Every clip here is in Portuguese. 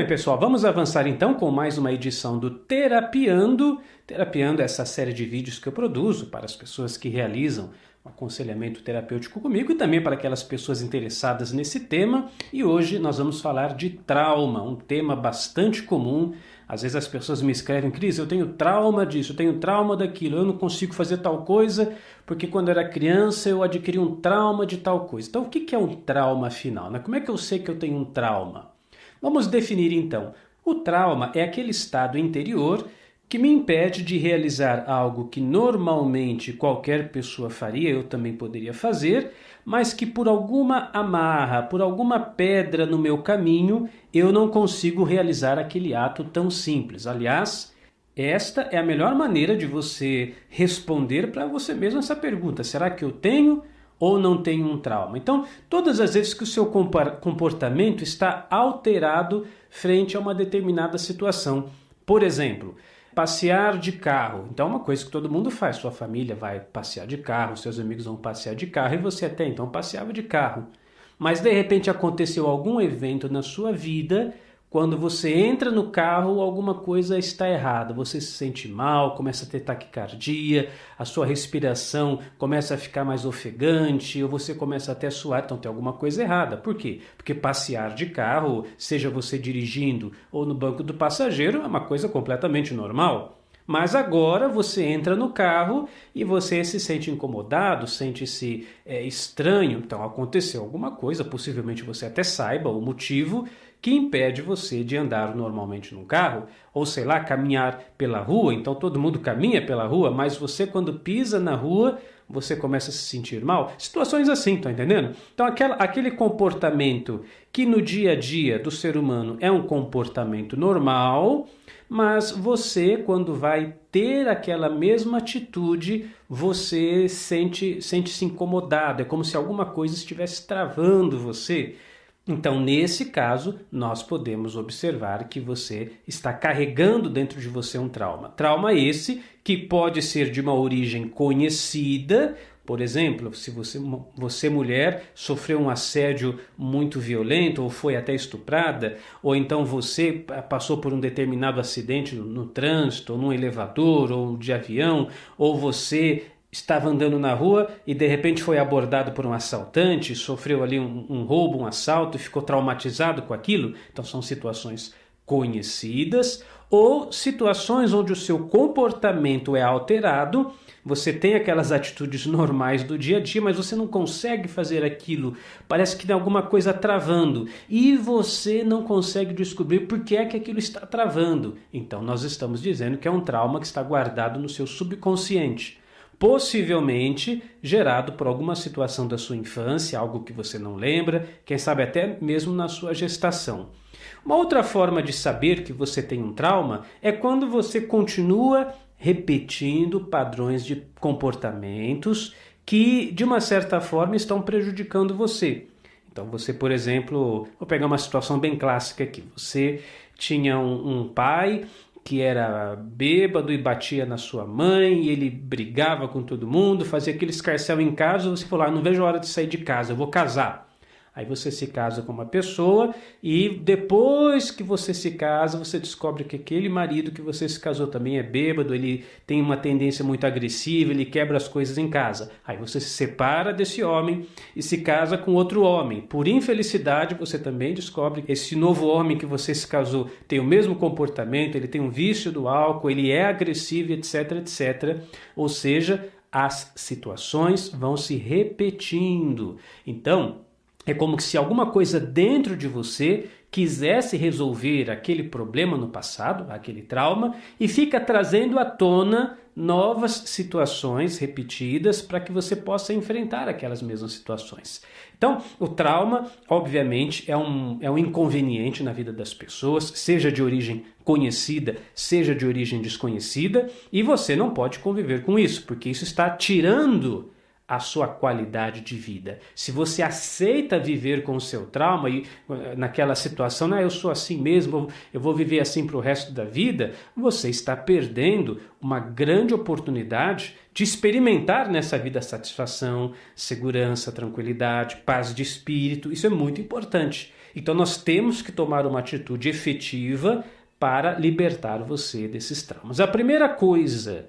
bem, pessoal, vamos avançar então com mais uma edição do Terapiando. Terapiando é essa série de vídeos que eu produzo para as pessoas que realizam um aconselhamento terapêutico comigo e também para aquelas pessoas interessadas nesse tema. E hoje nós vamos falar de trauma, um tema bastante comum. Às vezes as pessoas me escrevem: Cris, eu tenho trauma disso, eu tenho trauma daquilo, eu não consigo fazer tal coisa porque quando eu era criança eu adquiri um trauma de tal coisa. Então o que é um trauma afinal, né? Como é que eu sei que eu tenho um trauma? Vamos definir então. O trauma é aquele estado interior que me impede de realizar algo que normalmente qualquer pessoa faria, eu também poderia fazer, mas que por alguma amarra, por alguma pedra no meu caminho, eu não consigo realizar aquele ato tão simples. Aliás, esta é a melhor maneira de você responder para você mesmo essa pergunta: será que eu tenho ou não tenho um trauma? Então, todas as vezes que o seu comportamento está alterado frente a uma determinada situação. Por exemplo, passear de carro. Então, é uma coisa que todo mundo faz. Sua família vai passear de carro, seus amigos vão passear de carro e você até então passeava de carro. Mas, de repente, aconteceu algum evento na sua vida. Quando você entra no carro, alguma coisa está errada. Você se sente mal, começa a ter taquicardia, a sua respiração começa a ficar mais ofegante, ou você começa até a suar, então tem alguma coisa errada. Por quê? Porque passear de carro, seja você dirigindo ou no banco do passageiro, é uma coisa completamente normal. Mas agora você entra no carro e você se sente incomodado, sente-se estranho. Então aconteceu alguma coisa, possivelmente você até saiba o motivo que impede você de andar normalmente num carro, ou sei lá, caminhar pela rua. Então todo mundo caminha pela rua, mas você quando pisa na rua, você começa a se sentir mal. Situações assim, tá entendendo? Então aquele comportamento que no dia a dia do ser humano é um comportamento normal, mas você quando vai ter aquela mesma atitude, você sente-se incomodado. É como se alguma coisa estivesse travando você. Então, nesse caso, nós podemos observar que você está carregando dentro de você um trauma. Trauma esse que pode ser de uma origem conhecida. Por exemplo, se você mulher sofreu um assédio muito violento ou foi até estuprada, ou então você passou por um determinado acidente no trânsito, ou num elevador, ou de avião, ou você estava andando na rua e de repente foi abordado por um assaltante, sofreu ali um roubo, um assalto e ficou traumatizado com aquilo. Então são situações conhecidas ou situações onde o seu comportamento é alterado. Você tem aquelas atitudes normais do dia a dia, mas você não consegue fazer aquilo. Parece que tem alguma coisa travando e você não consegue descobrir por que é que aquilo está travando. Então nós estamos dizendo que é um trauma que está guardado no seu subconsciente, possivelmente gerado por alguma situação da sua infância, algo que você não lembra, quem sabe até mesmo na sua gestação. Uma outra forma de saber que você tem um trauma é quando você continua repetindo padrões de comportamentos que, de uma certa forma, estão prejudicando você. Então você, por exemplo, vou pegar uma situação bem clássica aqui. Você tinha um pai que era bêbado e batia na sua mãe, e ele brigava com todo mundo, fazia aquele escarcéu em casa, você falou: não vejo a hora de sair de casa, eu vou casar. Aí você se casa com uma pessoa e depois que você se casa, você descobre que aquele marido que você se casou também é bêbado, ele tem uma tendência muito agressiva, ele quebra as coisas em casa. Aí você se separa desse homem e se casa com outro homem. Por infelicidade, você também descobre que esse novo homem que você se casou tem o mesmo comportamento, ele tem um vício do álcool, ele é agressivo, etc, etc. Ou seja, as situações vão se repetindo. Então, é como se alguma coisa dentro de você quisesse resolver aquele problema no passado, aquele trauma, e fica trazendo à tona novas situações repetidas para que você possa enfrentar aquelas mesmas situações. Então, o trauma, obviamente, é um inconveniente na vida das pessoas, seja de origem conhecida, seja de origem desconhecida, e você não pode conviver com isso, porque isso está tirando a sua qualidade de vida. Se você aceita viver com o seu trauma e naquela situação, eu sou assim mesmo, eu vou viver assim para o resto da vida, você está perdendo uma grande oportunidade de experimentar nessa vida satisfação, segurança, tranquilidade, paz de espírito. Isso é muito importante. Então nós temos que tomar uma atitude efetiva para libertar você desses traumas. A primeira coisa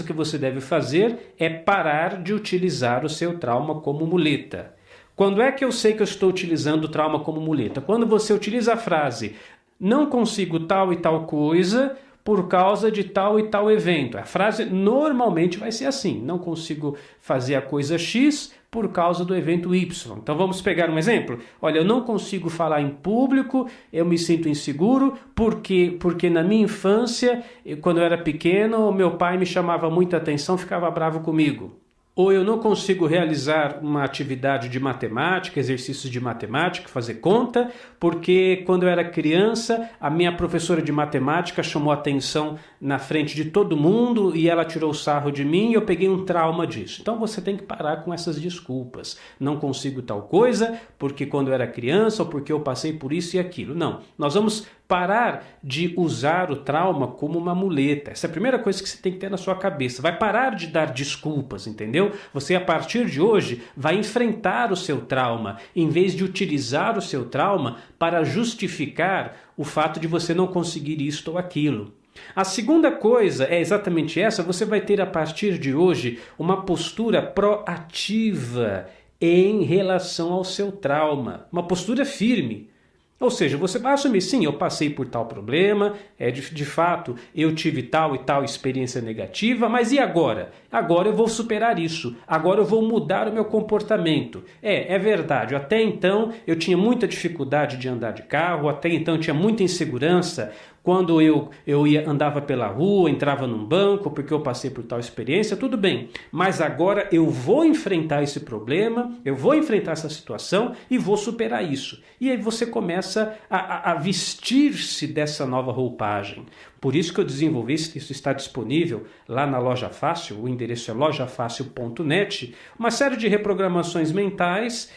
que você deve fazer é parar de utilizar o seu trauma como muleta. Quando é que eu sei que eu estou utilizando o trauma como muleta? Quando você utiliza a frase, não consigo tal e tal coisa por causa de tal e tal evento. A frase normalmente vai ser assim, não consigo fazer a coisa X por causa do evento Y. Então vamos pegar um exemplo. Olha, eu não consigo falar em público, eu me sinto inseguro porque na minha infância, quando eu era pequeno, meu pai me chamava muita atenção, ficava bravo comigo. Ou eu não consigo realizar uma atividade de matemática, exercícios de matemática, fazer conta, porque quando eu era criança, a minha professora de matemática chamou atenção na frente de todo mundo e ela tirou sarro de mim e eu peguei um trauma disso. Então você tem que parar com essas desculpas. Não consigo tal coisa porque quando eu era criança ou porque eu passei por isso e aquilo. Não, nós vamos parar de usar o trauma como uma muleta. Essa é a primeira coisa que você tem que ter na sua cabeça. Vai parar de dar desculpas, entendeu? Você, a partir de hoje, vai enfrentar o seu trauma, em vez de utilizar o seu trauma para justificar o fato de você não conseguir isto ou aquilo. A segunda coisa é exatamente essa. Você vai ter, a partir de hoje, uma postura proativa em relação ao seu trauma. Uma postura firme. Ou seja, você vai assumir, sim, eu passei por tal problema, de fato eu tive tal e tal experiência negativa, mas e agora? Agora eu vou superar isso, agora eu vou mudar o meu comportamento. É verdade, até então eu tinha muita dificuldade de andar de carro, até então eu tinha muita insegurança quando eu andava pela rua, entrava num banco, porque eu passei por tal experiência, tudo bem. Mas agora eu vou enfrentar esse problema, eu vou enfrentar essa situação e vou superar isso. E aí você começa a vestir-se dessa nova roupagem. Por isso que eu desenvolvi, isso está disponível lá na Loja Fácil, o endereço é lojafácil.net, uma série de reprogramações mentais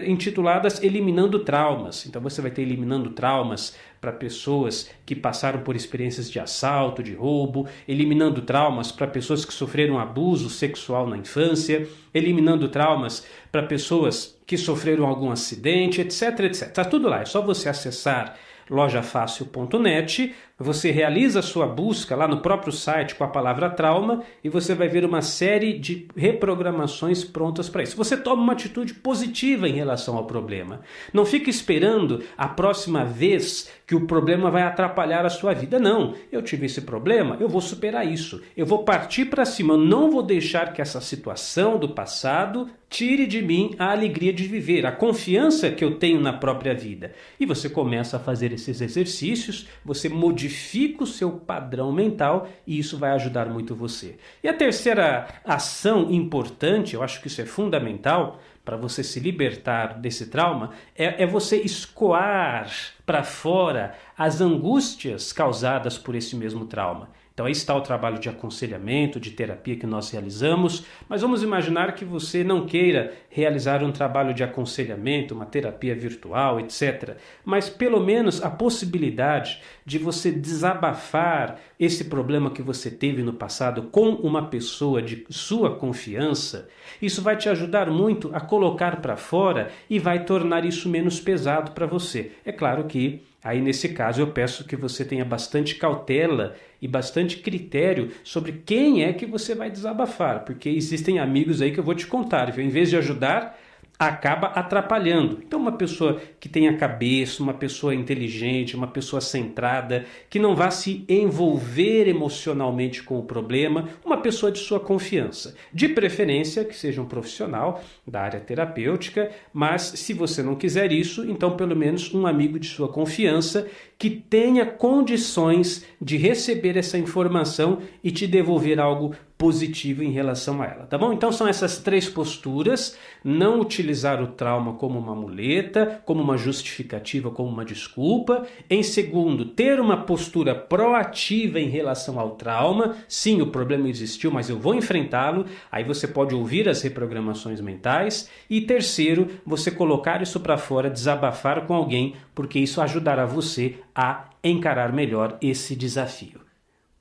intituladas Eliminando Traumas. Então você vai ter Eliminando Traumas para pessoas que passaram por experiências de assalto, de roubo, eliminando traumas para pessoas que sofreram abuso sexual na infância, eliminando traumas para pessoas que sofreram algum acidente, etc, etc. Está tudo lá, é só você acessar lojafácil.net, você realiza a sua busca lá no próprio site com a palavra trauma e você vai ver uma série de reprogramações prontas para isso. Você toma uma atitude positiva em relação ao problema. Não fique esperando a próxima vez que o problema vai atrapalhar a sua vida. Não, eu tive esse problema, eu vou superar isso. Eu vou partir para cima, eu não vou deixar que essa situação do passado tire de mim a alegria de viver, a confiança que eu tenho na própria vida. E você começa a fazer esses exercícios, você modifica o seu padrão mental e isso vai ajudar muito você. E a terceira ação importante, eu acho que isso é fundamental para você se libertar desse trauma, é você escoar para fora as angústias causadas por esse mesmo trauma. Então aí está o trabalho de aconselhamento, de terapia que nós realizamos, mas vamos imaginar que você não queira realizar um trabalho de aconselhamento, uma terapia virtual, etc. Mas pelo menos a possibilidade de você desabafar esse problema que você teve no passado com uma pessoa de sua confiança, isso vai te ajudar muito a colocar para fora e vai tornar isso menos pesado para você. É claro que aí, nesse caso, eu peço que você tenha bastante cautela e bastante critério sobre quem é que você vai desabafar, porque existem amigos aí que eu vou te contar, viu? Em vez de ajudar, acaba atrapalhando. Então, uma pessoa que tenha cabeça, uma pessoa inteligente, uma pessoa centrada, que não vá se envolver emocionalmente com o problema, uma pessoa de sua confiança. De preferência, que seja um profissional da área terapêutica, mas se você não quiser isso, então pelo menos um amigo de sua confiança que tenha condições de receber essa informação e te devolver algo positivo em relação a ela, tá bom? Então são essas três posturas: não utilizar o trauma como uma muleta, como uma justificativa, como uma desculpa. Em segundo, ter uma postura proativa em relação ao trauma. Sim, o problema existiu, mas eu vou enfrentá-lo. Aí você pode ouvir as reprogramações mentais. E terceiro, você colocar isso para fora, desabafar com alguém, porque isso ajudará você a encarar melhor esse desafio.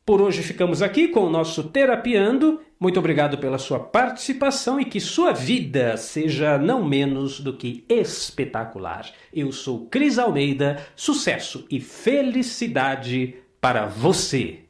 Por hoje ficamos aqui com o nosso Terapiando. Muito obrigado pela sua participação e que sua vida seja não menos do que espetacular. Eu sou Cris Almeida, sucesso e felicidade para você!